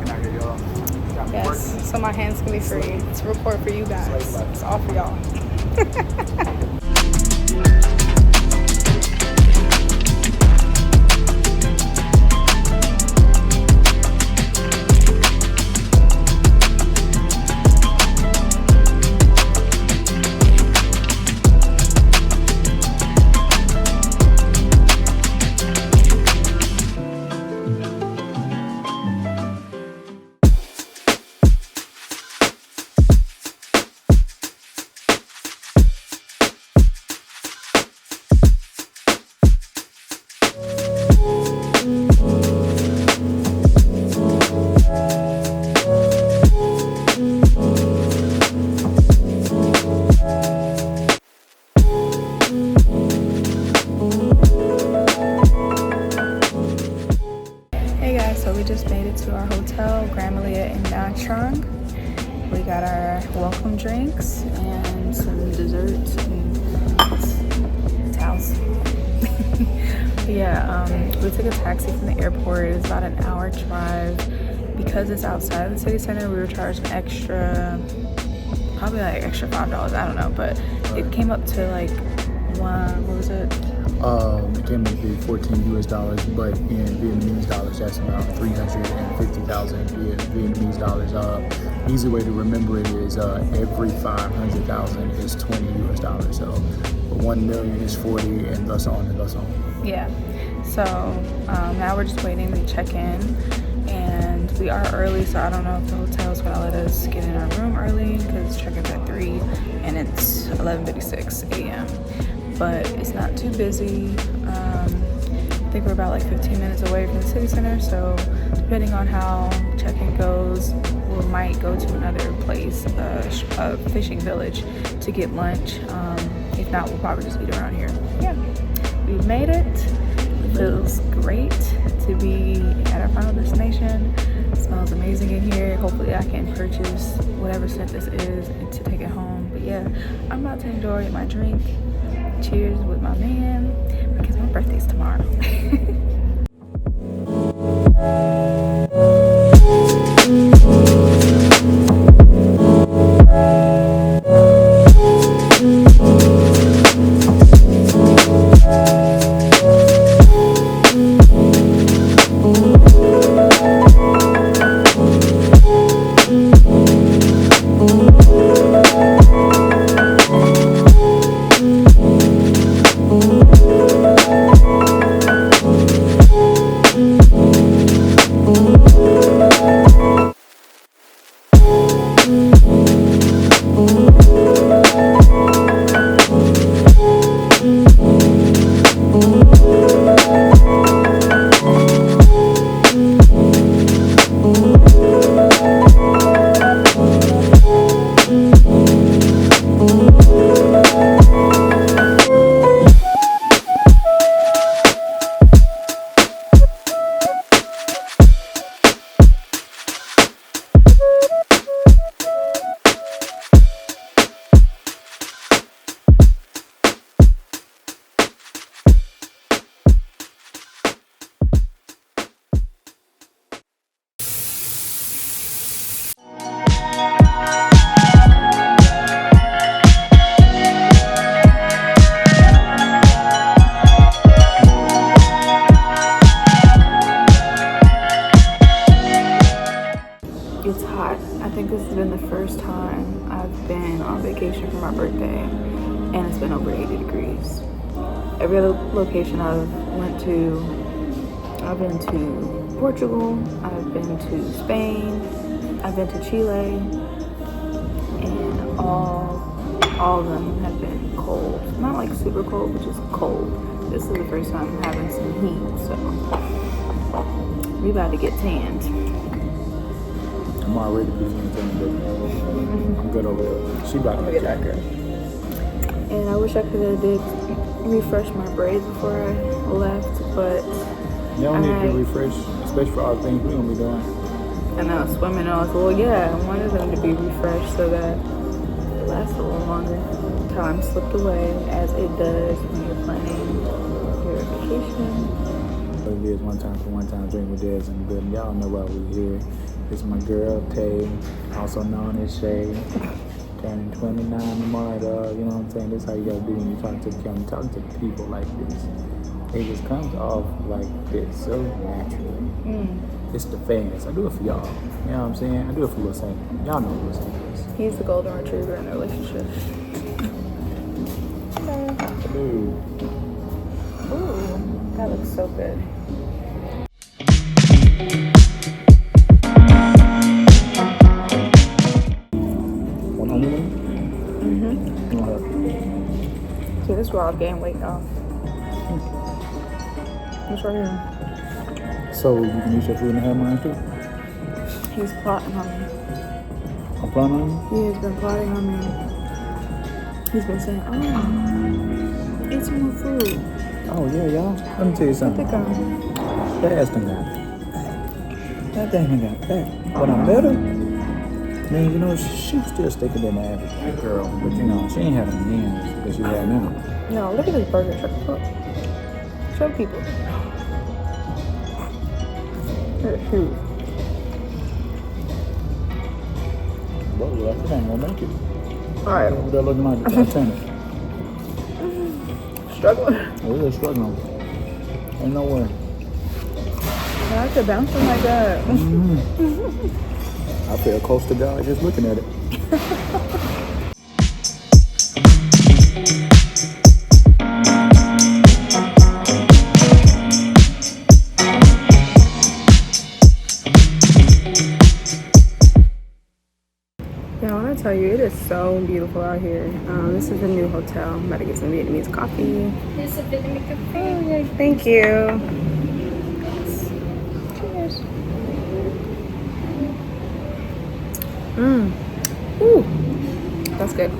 working out here, y'all. Got me Yes, working. so my hands can be free to report for you guys. It's all for y'all. Hey guys, so we just made it to our hotel, Gran Melia in Nha Trang. We got our welcome drinks and some desserts and towels. Yeah, we took a taxi from the airport. It was about an hour drive. Because it's outside of the city center, we were charged an extra, probably like extra $5, I don't know, but it came up to like what was it? It came up to be 14 US dollars, but in Vietnamese dollars, that's around 350,000 Vietnamese dollars. Easy way to remember it is every 500,000 is 20 US dollars. So 1 million is 40, and thus on and thus on. Yeah. So now we're just waiting to check in, and we are early, so I don't know if the hotel's gonna let us get in our room early because check-in's at 3 and it's 11:56 a.m. But it's not too busy. I think we're about like 15 minutes away from the city center, so depending on how check-in goes, we might go to another place, a fishing village, to get lunch. If not, we'll probably just eat around here. Yeah, we've made it. It feels great to be at our final destination. It smells amazing in here. Hopefully I can purchase whatever scent this is to take it home. But yeah, I'm about to enjoy my drink. Cheers with my man, because my birthday's tomorrow. It's hot. I think this has been the first time I've been on vacation for my birthday, and it's been over 80 degrees. Every other location I've been to Portugal, I've been to Spain, I've been to Chile, and all of them have been cold. Not like super cold, but just cold. This is the first time I'm having some heat, so we about to get tanned. I'm already feeling intimidated. I'm good over it. She about to get that girl. And I wish I could have did refresh my braids before I left, but You don't need to refresh, especially for all the things we're gonna be doing. I know, swimming all. Well, yeah, I wanted them to be refreshed so that it lasts a little longer. Time slipped away, as it does when you're planning your vacation. It is one time for one time, drink with Dez and good. Y'all know why we're here. It's my girl Tay, also known as Shay. Turning 29 tomorrow, you know what I'm saying? This is how you gotta do when you talk to the camera. Talk to the people like this. It just comes off like this, so naturally. It's the fans. I do it for y'all. You know what I'm saying? I do it for Lil Saint. Y'all know Lil Saint is. He's the golden retriever in the relationship. Hello. Ooh, that looks so good. One only one? See, this raw gain weight, y'all. It's right here. So you can use your food and have mine too? He's plotting on me. I'm plotting on you? He has been plotting on me. He's been saying, oh, eat some more food. Oh yeah, y'all. Let me tell you something. That ass done got that thing done got fat. But I'm better. Man, you know, she's still sticking in the average girl. But you know, she ain't having the yams that she had now. No, look at this burger. Show people. It's huge. Bro, that ain't gonna make it. Alright. Over there looking like the Titanic. Struggling. We're just struggling. Ain't no way. Why is it bouncing like that? I feel close to God just looking at it. Yeah, I want to tell you, it is so beautiful out here. This is a new hotel. I'm about to get some Vietnamese coffee. There's a Vietnamese cafe. Oh, yeah, thank you. Cheers. Ooh, that's good.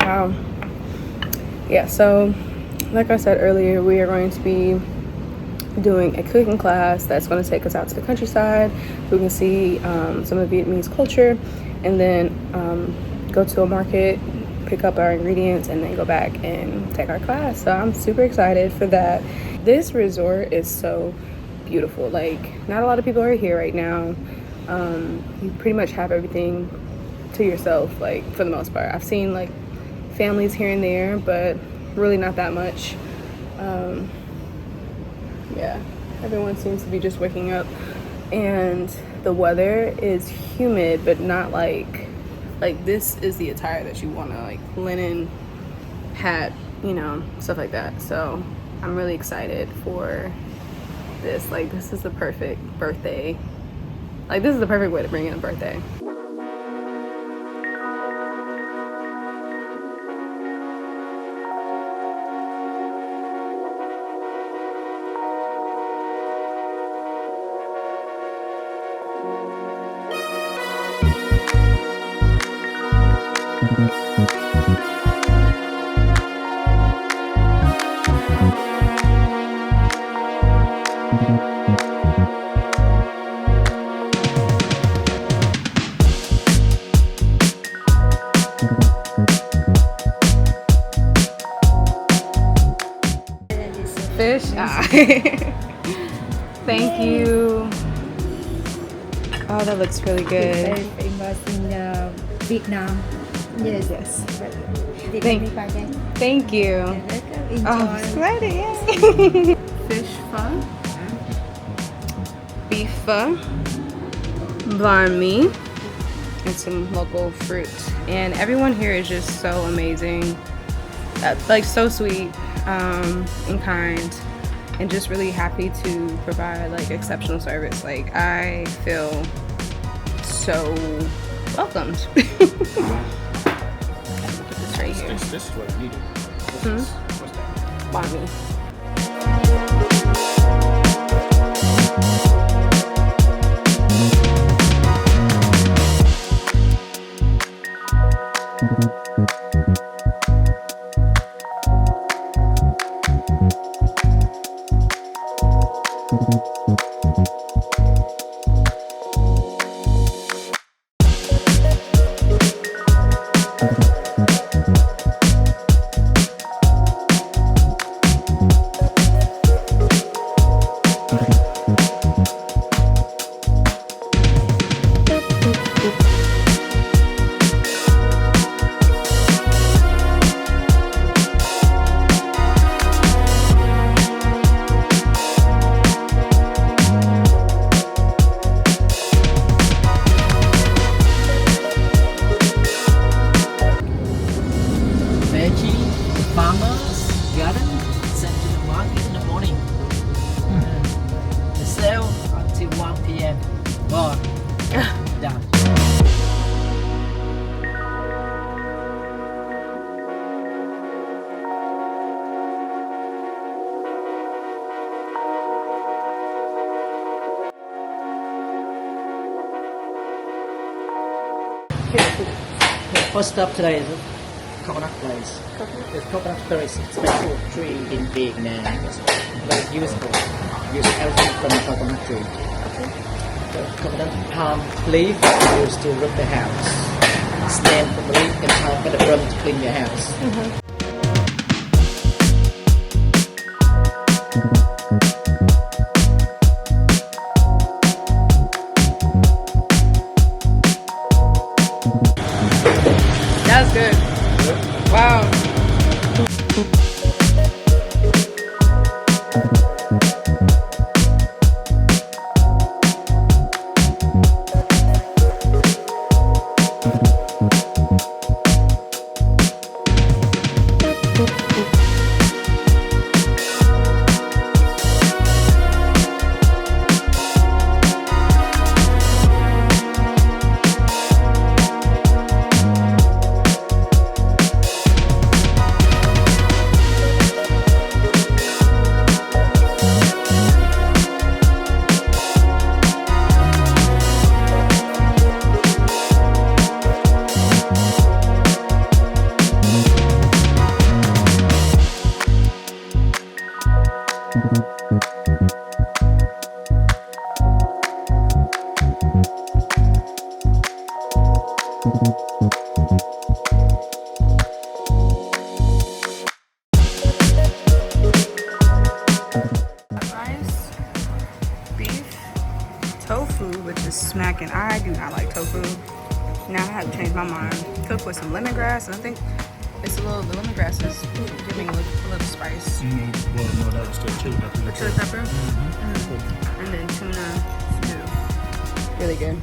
Wow. Yeah, so like I said earlier, we are going to be doing a cooking class that's going to take us out to the countryside. We can see some of Vietnamese culture, and then go to a market, pick up our ingredients, and then go back and take our class. So I'm super excited for that. This resort is so beautiful. Like, not a lot of people are here right now. You pretty much have everything to yourself, like, for the most part. I've seen like families here and there, but really not that much. Yeah, everyone seems to be just waking up, and the weather is humid, but not like this is the attire that you want to, like linen, hat, you know, stuff like that. So I'm really excited for this. Like, this is the perfect birthday. Like, this is the perfect way to bring in a birthday. Fish? Ah. Thank you. Oh, that looks really good. Very famous in Vietnam. Yes. Thank you. Enjoy. Oh, sweaty, yay. Fish pho, beef pho, banh mi, and some local fruit. And everyone here is just so amazing, like so sweet and kind, and just really happy to provide like exceptional service. Like, I feel so welcomed. This right here. This is what I needed. What's that? Banh mi. 1 p.m. Gone. Done. First stop today is coconut place. This coconut tree is special tree in Vietnam. It's very useful. Use everything from the coconut tree. The coconut palm leaf used to roof the house. Stem from the leaf can help at the front to clean your house. That's good. Wow. Rice, beef, tofu, which is smacking. I do not like tofu. Now I have to change my mind. Cook with some lemongrass, and I think it's the lemongrass is giving a little spice. Well, no, that was still chili pepper. Chili pepper, and then tuna stew. Really good.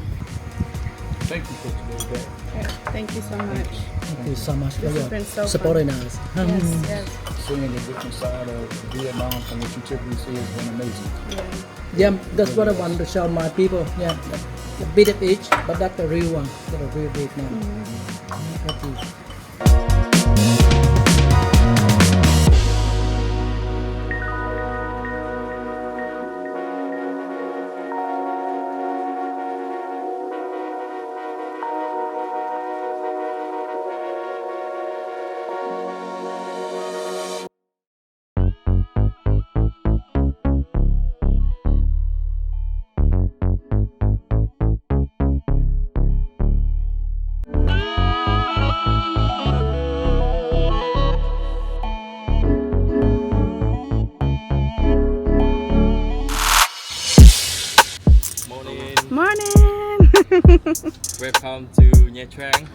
Thank you for today. Okay, thank you so much. Thank you so much for This has your been so supporting fun. us. Yes, yes. Seeing the different side of Vietnam from what you typically see has been amazing. Yeah, that's what I want to show my people. Yeah, a bit of each, but that's the real one. That's the real Vietnam. Thank you. Morning. Welcome to Nha Trang.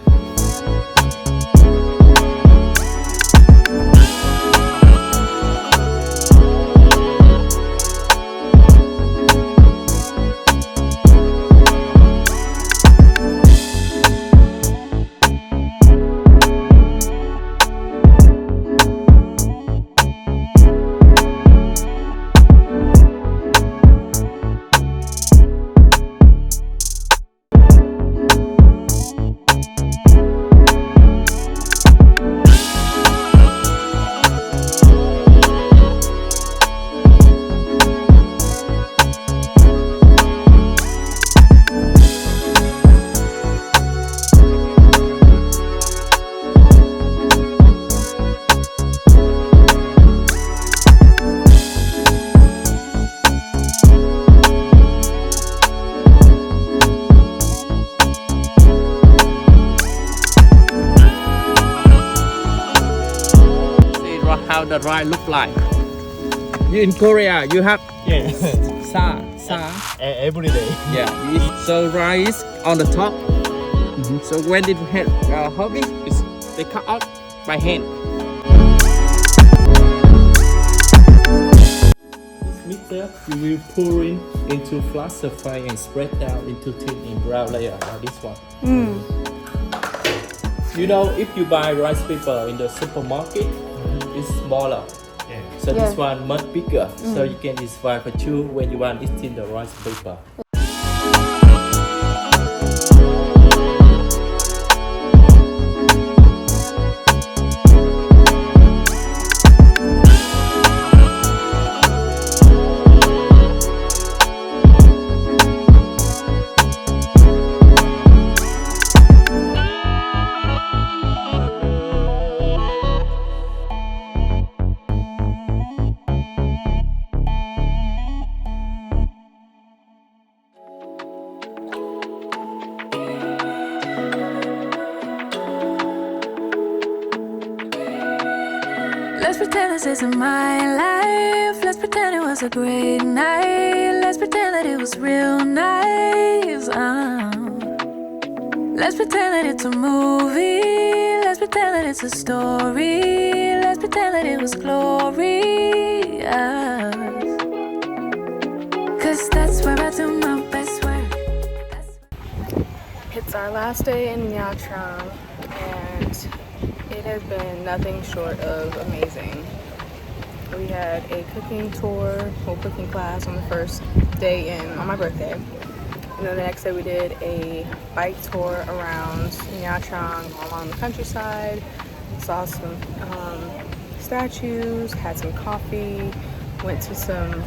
How the ride look like? You in Korea, you have sa. Every day. Yeah. So rice on the top. So when it had harvest, they cut out by hand. This mixture you will pour into flat surface and spread down into thin and brown layer like this one. You know, if you buy rice paper in the supermarket, it's smaller. So this one much bigger. So you can use one for two when you want it in the rice paper. Let's pretend this isn't my life. Let's pretend it was a great night. Let's pretend that it was real nice. Let's pretend that it's a movie. Let's pretend that it's a story. Let's pretend that it was glorious. Cause that's where I do my best work. It's our last day in Nha Trang, and it has been nothing short of amazing. We had a cooking tour, or cooking class on the first day on my birthday. And then the next day we did a bike tour around Nha Trang along the countryside. Saw some statues, had some coffee, went to some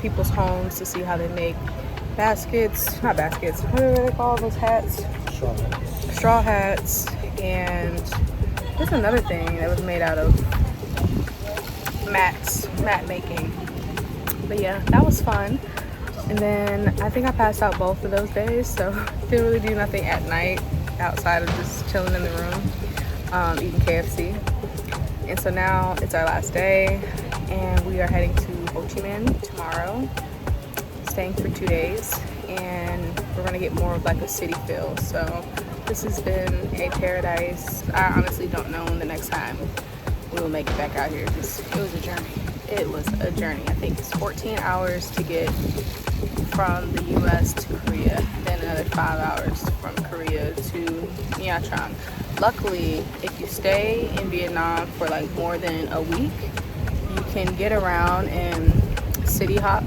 people's homes to see how they make baskets, not baskets, what do they call those hats? Straw hats. And there's another thing that was made out of mat making. But yeah, that was fun. And then I think I passed out both of those days, so didn't really do nothing at night outside of just chilling in the room, eating KFC. And so now it's our last day, and we are heading to Ho Chi Minh tomorrow, staying for 2 days, and we're gonna get more of like a city feel. So this has been a paradise. I honestly don't know when the next time we will make it back out here, because it was a journey. It was a journey. I think it's 14 hours to get from the US to Korea, then another 5 hours from Korea to Nha Trang. Luckily, if you stay in Vietnam for like more than a week, you can get around and city hop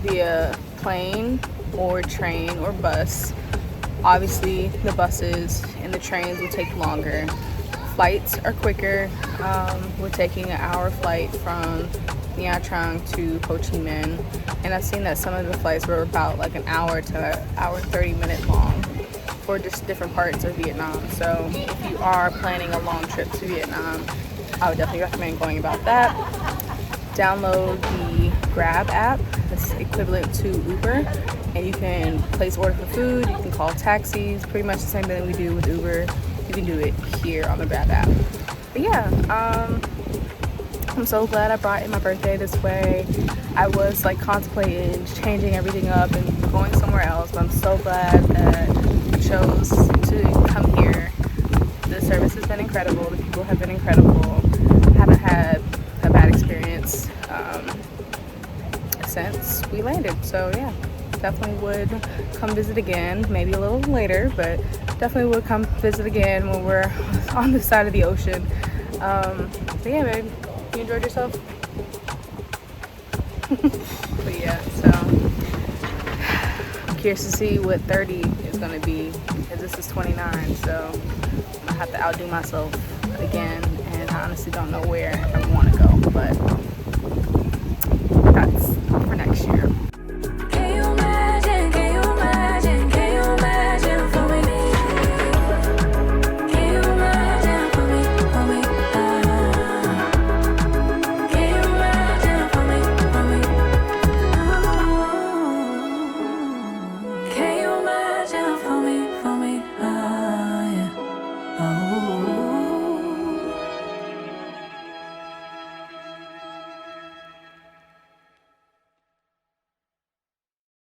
via plane or train or bus. Obviously, the buses and the trains will take longer. Flights are quicker. We're taking an hour flight from Nha Trang to Ho Chi Minh, and I've seen that some of the flights were about like an hour to an hour 30-minute long for just different parts of Vietnam. So if you are planning a long trip to Vietnam, I would definitely recommend going about that. Download the Grab app. It's equivalent to Uber, and you can place order for food, you can call taxis, pretty much the same thing we do with Uber. You can do it here on the Grab app. But yeah, I'm so glad I brought in my birthday this way. I was like contemplating changing everything up and going somewhere else, but I'm so glad that I chose to come here. The service has been incredible. The people have been incredible. I haven't had a bad experience since we landed. So yeah, definitely would come visit again, maybe a little later, but definitely would come visit again when we're on the side of the ocean. But yeah, babe, you enjoyed yourself? But yeah, so I'm curious to see what 30 is gonna be, because this is 29, so I have to outdo myself again, and I honestly don't know where I want to go, but that's for next year.